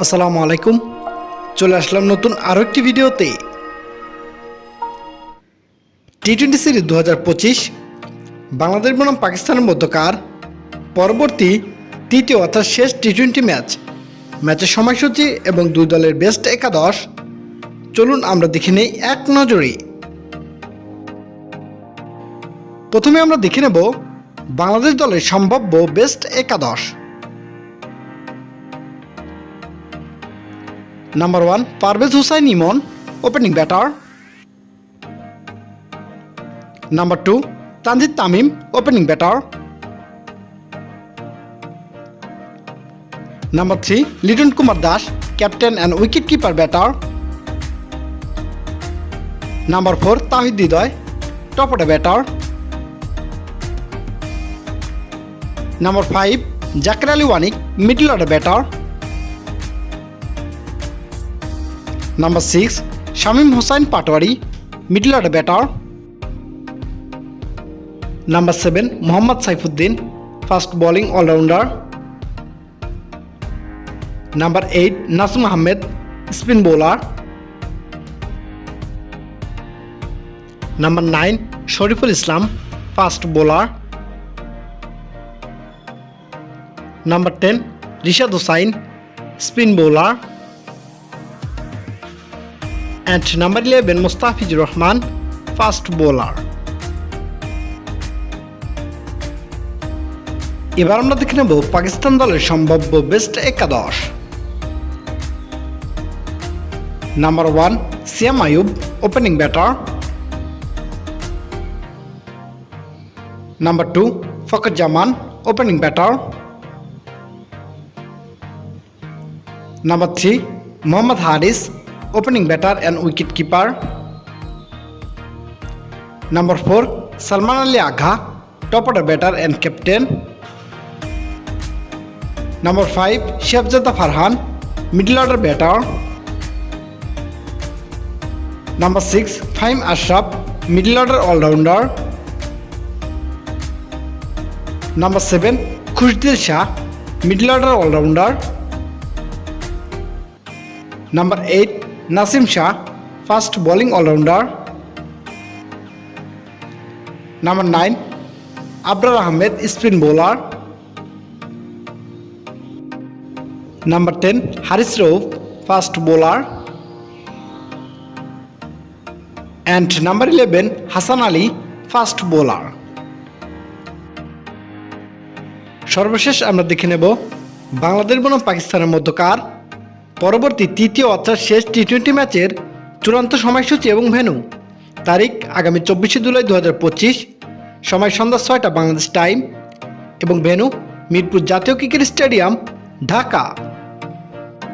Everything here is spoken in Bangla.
আসসালামু আলাইকুম। চলে আসলাম নতুন আরও একটি ভিডিওতে। টি-20 সিরিজ 2025 বাংলাদেশ বনাম পাকিস্তানের মধ্যকার পরবর্তী তৃতীয় অর্থাৎ শেষ টি-20 ম্যাচের সময়সূচি এবং দুই দলের বেস্ট একাদশ চলুন আমরা দেখে নেই এক নজরে। প্রথমে আমরা দেখে নেব বাংলাদেশ দলের সম্ভাব্য বেস্ট একাদশ। Number 1 Parvez Hossain Emon, opening batter. Number 2 Tanzid Tamim, opening batter. Number 3 Litton Kumar Das, captain and wicket keeper batter. Number 4 Towhid Hridoy, top order batter. Number 5 Jaker Ali Anik, middle order batter. Number 6 Shamim Hossain Patwari, middle order batter. Number 7 Mohammad Saifuddin, fast bowling allrounder. Number 8 Nasum Ahmed, spin bowler. Number 9 Shoriful Islam, fast bowler. Number 10 Rishad Hossain, spin bowler. And number 11 Mustafizur Rahman, fast bowler. এবার আমরা দেখে নেব পাকিস্তান দলের সম্ভাব্য বেস্ট একাদশ। Number 1 Saim Ayub, opening batter. Number 2 Fakhar Zaman, opening batter. Number 3 Mohammad Haris, opening batter and wicket keeper. Number 4 Salman Ali Agha, top order batter and captain. Number 5 Sahibzada Farhan, middle order batter. Number 6 Faheem Ashraf, middle order allrounder. Number 7 Khushdil Shah, middle order allrounder. Number 8 Naseem Shah, fast bowling allrounder. Number 9 Abrar Ahmed, spin bowler. Number 10 Haris Rauf, fast bowler. And number 11 Hasan Ali, fast bowler. সর্বশেষ আমরা দেখে নেব বাংলাদেশ বনাম পাকিস্তানের মধ্যকার পরবর্তী তৃতীয় অর্থাৎ শেষ টি-20 ম্যাচের চূড়ান্ত সময়সূচি এবং ভেন্যু। তারিখ আগামী 24 জুলাই 2025, সময় সন্ধ্যা 6টা বাংলাদেশ টাইম এবং ভেন্যু মিরপুর জাতীয় ক্রিকেট স্টেডিয়াম, ঢাকা।